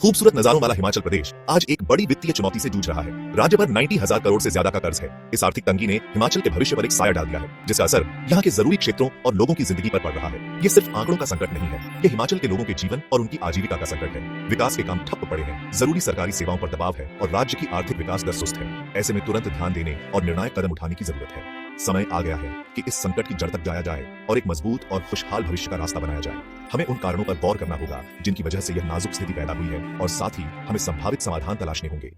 खूबसूरत नजारों वाला हिमाचल प्रदेश आज एक बड़ी वित्तीय चुनौती से जूझ रहा है। राज्य पर 90,000 करोड़ से ज्यादा का कर्ज है। इस आर्थिक तंगी ने हिमाचल के भविष्य पर एक साया डाल दिया है, जिसका असर यहाँ के जरूरी क्षेत्रों और लोगों की जिंदगी पर पड़ रहा है। ये सिर्फ आंकड़ों का संकट नहीं है, ये हिमाचल के लोगों के जीवन और उनकी आजीविका का संकट है। विकास के काम ठप पड़े हैं, जरूरी सरकारी सेवाओं पर दबाव है और राज्य की आर्थिक विकास दर सुस्त है। ऐसे में तुरंत ध्यान देने और निर्णायक कदम उठाने की जरूरत है। समय आ गया है कि इस संकट की जड़ तक जाया जाए और एक मजबूत और खुशहाल भविष्य का रास्ता बनाया जाए। हमें उन कारणों पर गौर करना होगा जिनकी वजह से यह नाजुक स्थिति पैदा हुई है और साथ ही हमें संभावित समाधान तलाशने होंगे।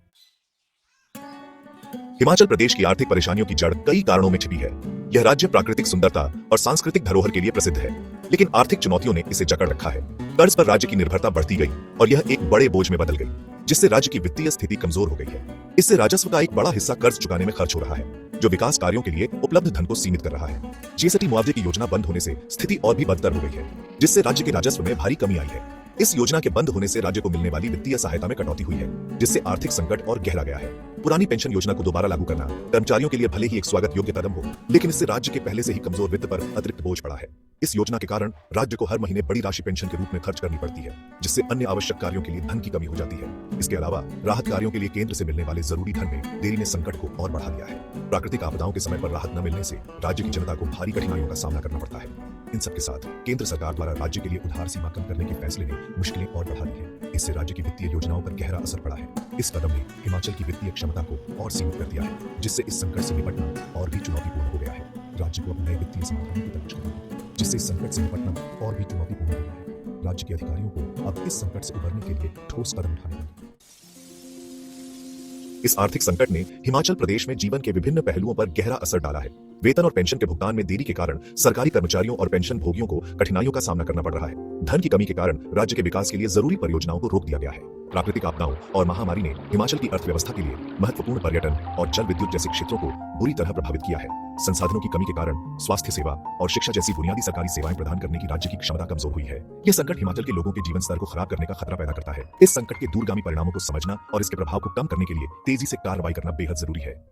हिमाचल प्रदेश की आर्थिक परेशानियों की जड़ कई कारणों में छिपी है। यह राज्य प्राकृतिक सुंदरता और सांस्कृतिक धरोहर के लिए प्रसिद्ध है, लेकिन आर्थिक चुनौतियों ने इसे जकड़ रखा है। कर्ज पर राज्य की निर्भरता बढ़ती गई और यह एक बड़े बोझ में बदल गई, जिससे राज्य की वित्तीय स्थिति कमजोर हो गई है। इससे राजस्व का एक बड़ा हिस्सा कर्ज चुकाने में खर्च हो रहा है, जो विकास कार्यों के लिए उपलब्ध धन को सीमित कर रहा है। जीएसटी मुआवजे की योजना बंद होने से स्थिति और भी बदतर हो गई है, जिससे राज्य के राजस्व में भारी कमी आई है। इस योजना के बंद होने से राज्य को मिलने वाली वित्तीय सहायता में कटौती हुई है, जिससे आर्थिक संकट और गहरा गया है। पुरानी पेंशन योजना को दोबारा लागू करना कर्मचारियों के लिए भले ही एक स्वागत योग्य कदम हो, लेकिन इससे राज्य के पहले से ही कमजोर वित्त पर अतिरिक्त बोझ पड़ा है। इस योजना के कारण राज्य को हर महीने बड़ी राशि पेंशन के रूप में खर्च करनी पड़ती है, जिससे अन्य आवश्यक कार्यों के लिए धन की कमी हो जाती है। इसके अलावा राहत कार्यों के लिए केंद्र से मिलने वाले जरूरी धन में देरी ने संकट को और बढ़ा दिया है। प्राकृतिक आपदाओं के समय पर राहत न मिलने से राज्य की जनता को भारी कठिनाइयों का सामना करना पड़ता है। इन सबके साथ केंद्र सरकार द्वारा राज्य के लिए उधार सीमा कम करने के फैसले ने मुश्किलें और बढ़ा दी है। इससे राज्य की वित्तीय योजनाओं पर गहरा असर पड़ा है। इस कदम ने हिमाचल की वित्तीय क्षमता को और सीमित कर दिया है, जिससे इस संकट से निपटना और भी चुनौतीपूर्ण हो गया है। राज्य को अपने नए वित्तीय समाधान की तलाश करनी है, जिससे इस संकट से निपटना और भी चुनौतीपूर्ण हो गया है। राज्य के अधिकारियों को अब इस संकट से उबरने के लिए ठोस कदम उठाने होंगे। इस आर्थिक संकट ने हिमाचल प्रदेश में जीवन के विभिन्न पहलुओं पर गहरा असर डाला है। वेतन और पेंशन के भुगतान में देरी के कारण सरकारी कर्मचारियों और पेंशन भोगियों को कठिनाइयों का सामना करना पड़ रहा है। धन की कमी के कारण राज्य के विकास के लिए जरूरी परियोजनाओं को रोक दिया गया है। प्राकृतिक आपदाओं और महामारी ने हिमाचल की अर्थव्यवस्था के लिए महत्वपूर्ण पर्यटन और जल विद्युत जैसे क्षेत्रों को बुरी तरह प्रभावित किया है। संसाधनों की कमी के कारण स्वास्थ्य सेवा और शिक्षा जैसी बुनियादी सरकारी सेवाएं प्रदान करने की राज्य की क्षमता कमजोर हुई है। यह संकट हिमाचल के लोगों के जीवन स्तर को खराब करने का खतरा पैदा करता है। इस संकट के दूरगामी परिणामों को समझना और इसके प्रभाव को कम करने के लिए तेजी से कार्रवाई करना बेहद जरूरी है।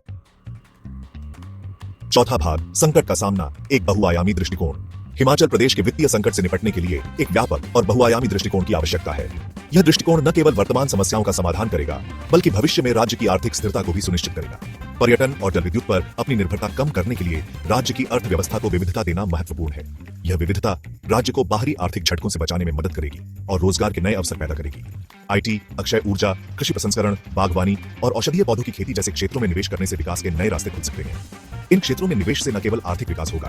चौथा भाग, संकट का सामना, एक बहुआयामी दृष्टिकोण। हिमाचल प्रदेश के वित्तीय संकट से निपटने के लिए एक व्यापक और बहुआयामी दृष्टिकोण की आवश्यकता है। यह दृष्टिकोण न केवल वर्तमान समस्याओं का समाधान करेगा, बल्कि भविष्य में राज्य की आर्थिक स्थिरता को भी सुनिश्चित करेगा। पर्यटन और जल विद्युत पर अपनी निर्भरता कम करने के लिए राज्य की अर्थव्यवस्था को विविधता देना महत्वपूर्ण है। यह विविधता राज्य को बाहरी आर्थिक झटकों से बचाने में मदद करेगी और रोजगार के नए अवसर पैदा करेगी। आईटी, अक्षय ऊर्जा, कृषि प्रसंस्करण, बागवानी और औषधीय पौधों की खेती जैसे क्षेत्रों में निवेश करने से विकास के नए रास्ते खुल सकते हैं। इन क्षेत्रों में निवेश से न केवल आर्थिक विकास होगा,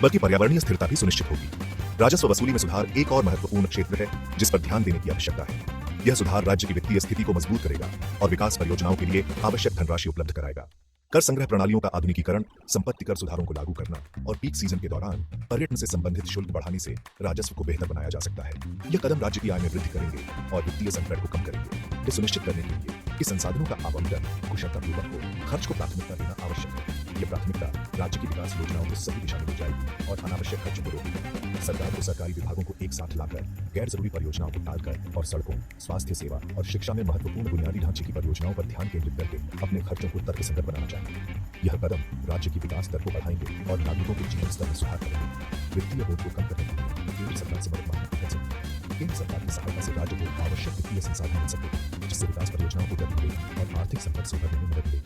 बल्कि पर्यावरणीय स्थिरता भी सुनिश्चित होगी। राजस्व वसूली में सुधार एक और महत्वपूर्ण क्षेत्र है जिस पर ध्यान देने की आवश्यकता है। यह सुधार राज्य की वित्तीय स्थिति को मजबूत करेगा और विकास परियोजनाओं के लिए आवश्यक धनराशि उपलब्ध कराएगा। कर संग्रह प्रणालियों का आधुनिकीकरण, संपत्ति कर सुधारों को लागू करना और पीक सीजन के दौरान पर्यटन से संबंधित शुल्क बढ़ाने से राजस्व को बेहतर बनाया जा सकता है। यह कदम राज्य की आय में वृद्धि करेंगे और वित्तीय संकट को कम करेंगे। यह सुनिश्चित करने के लिए कि संसाधनों का आवंटन कुशलतापूर्वक हो, खर्च को प्राथमिकता देना आवश्यक है। यह प्राथमिकता राज्य की विकास योजनाओं को सही दिशा में ले जाएगी और अनावश्यक खर्चों को रोकेगी। सरकार को सरकारी विभागों को एक साथ लाकर गैर जरूरी परियोजनाओं को टालकर और सड़कों, स्वास्थ्य सेवा और शिक्षा में महत्वपूर्ण बुनियादी ढांचे की परियोजनाओं पर ध्यान केंद्रित करके अपने खर्चों को तर्कसंगत बनाना चाहिए। यह कदम राज्य की विकास दर को बढ़ाएंगे और नागरिकों के जीवन स्तर में सुधार करेंगे। वित्तीय बोझ को कम करने के लिए केंद्र सरकार से मदद मांगने की जरूरत है। केंद्र सरकार की सहायता से राज्य को आवश्यक वित्तीय संसाधन मिल सके, जिससे विकास परियोजनाओं को गति मिले और आर्थिक संकट से उभरने में मदद मिले।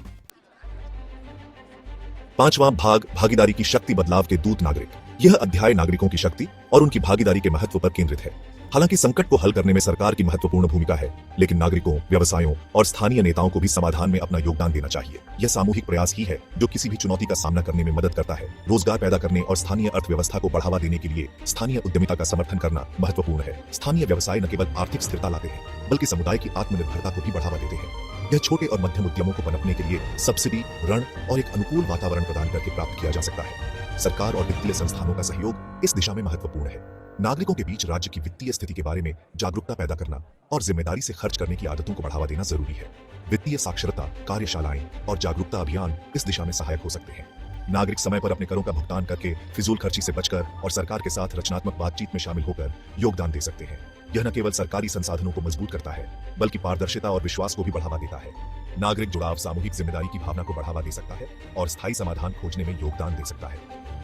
पांचवां भाग, भागीदारी की शक्ति, बदलाव के दूत नागरिक। यह अध्याय नागरिकों की शक्ति और उनकी भागीदारी के महत्व पर केंद्रित है। हालांकि संकट को हल करने में सरकार की महत्वपूर्ण भूमिका है, लेकिन नागरिकों, व्यवसायों और स्थानीय नेताओं को भी समाधान में अपना योगदान देना चाहिए। यह सामूहिक प्रयास ही है जो किसी भी चुनौती का सामना करने में मदद करता है। रोजगार पैदा करने और स्थानीय अर्थव्यवस्था को बढ़ावा देने के लिए स्थानीय उद्यमिता का समर्थन करना महत्वपूर्ण है। स्थानीय व्यवसाय न केवल आर्थिक स्थिरता लाते हैं, बल्कि समुदाय की आत्मनिर्भरता को भी बढ़ावा देते हैं। यह छोटे और मध्यम उद्यमों को पनपने के लिए सब्सिडी, ऋण और एक अनुकूल वातावरण प्रदान करके प्राप्त किया जा सकता है। सरकार और वित्तीय संस्थानों का सहयोग इस दिशा में महत्वपूर्ण है। नागरिकों के बीच राज्य की वित्तीय स्थिति के बारे में जागरूकता पैदा करना और जिम्मेदारी से खर्च करने की आदतों को बढ़ावा देना जरूरी है। वित्तीय साक्षरता कार्यशालाएं और जागरूकता अभियान इस दिशा में सहायक हो सकते हैं। नागरिक समय पर अपने करों का भुगतान करके फिजूल खर्ची से बचकर और सरकार के साथ रचनात्मक बातचीत में शामिल होकर योगदान दे सकते हैं। यह न केवल सरकारी संसाधनों को मजबूत करता है, बल्कि पारदर्शिता और विश्वास को भी बढ़ावा देता है। नागरिक जुड़ाव सामूहिक जिम्मेदारी की भावना को बढ़ावा दे सकता है और स्थायी समाधान खोजने में योगदान दे सकता है।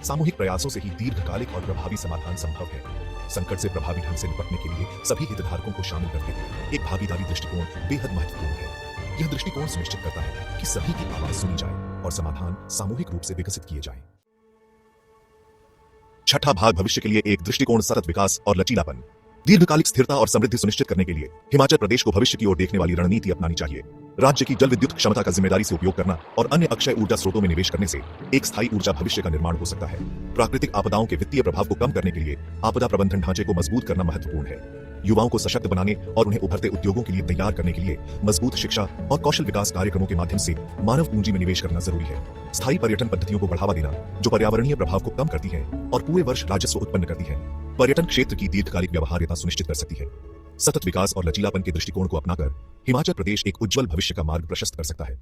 सामूहिक प्रयासों से ही दीर्घकालिक और प्रभावी समाधान संभव है। संकट से प्रभावी ढंग से निपटने के लिए सभी हितधारकों को शामिल करते हुए एक भागीदारी दृष्टिकोण बेहद महत्वपूर्ण है। यह दृष्टिकोण सुनिश्चित करता है कि सभी की आवाज सुनी जाए और समाधान सामूहिक रूप से विकसित किए जाएं। छठा भाग, भविष्य के लिए एक दृष्टिकोण, सतत विकास और लचीलापन। दीर्घकालिक स्थिरता और समृद्धि सुनिश्चित करने के लिए हिमाचल प्रदेश को भविष्य की ओर देखने वाली रणनीति अपनानी चाहिए। राज्य की जल विद्युत क्षमता का जिम्मेदारी से उपयोग करना और अन्य अक्षय ऊर्जा स्रोतों में निवेश करने से एक स्थायी ऊर्जा भविष्य का निर्माण हो सकता है। प्राकृतिक आपदाओं के वित्तीय प्रभाव को कम करने के लिए आपदा प्रबंधन ढांचे को मजबूत करना महत्वपूर्ण है। युवाओं को सशक्त बनाने और उन्हें उभरते उद्योगों के लिए तैयार करने के लिए मजबूत शिक्षा और कौशल विकास कार्यक्रमों के माध्यम से मानव पूंजी में निवेश करना जरूरी है। स्थायी पर्यटन पद्धतियों को बढ़ावा देना जो पर्यावरणीय प्रभाव को कम करती है और पूरे वर्ष राजस्व उत्पन्न करती है, पर्यटन क्षेत्र की दीर्घकालिक व्यवहार्यता सुनिश्चित कर सकती है। सतत विकास और लचीलापन के दृष्टिकोण को अपनाकर हिमाचल प्रदेश एक उज्जवल भविष्य का मार्ग प्रशस्त कर सकता है।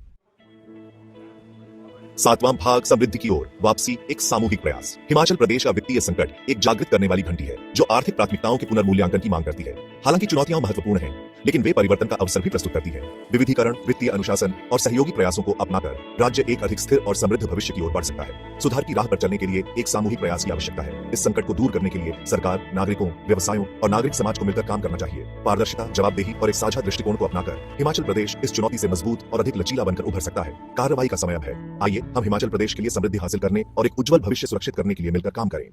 सातवां भाग, समृद्धि की ओर वापसी, एक सामूहिक प्रयास। हिमाचल प्रदेश का वित्तीय संकट एक जागृत करने वाली घंटी है जो आर्थिक प्राथमिकताओं के पुनर्मूल्यांकन की मांग करती है। हालांकि चुनौतियां महत्वपूर्ण हैं, लेकिन वे परिवर्तन का अवसर भी प्रस्तुत करती है। विविधीकरण, वित्तीय अनुशासन और सहयोगी प्रयासों को अपनाकर राज्य एक अधिक स्थिर और समृद्ध भविष्य की ओर बढ़ सकता है। सुधार की राह पर चलने के लिए एक सामूहिक प्रयास की आवश्यकता है। इस संकट को दूर करने के लिए सरकार, नागरिकों, व्यवसायों और नागरिक समाज को मिलकर काम करना चाहिए। पारदर्शिता, जवाबदेही और एक साझा दृष्टिकोण को अपनाकर हिमाचल प्रदेश इस चुनौती से मजबूत और अधिक लचीला बनकर उभर सकता है। कार्रवाई का समय अब है। आइए हम हिमाचल प्रदेश के लिए समृद्धि हासिल करने और एक उज्जवल भविष्य सुरक्षित करने के लिए मिलकर काम करें।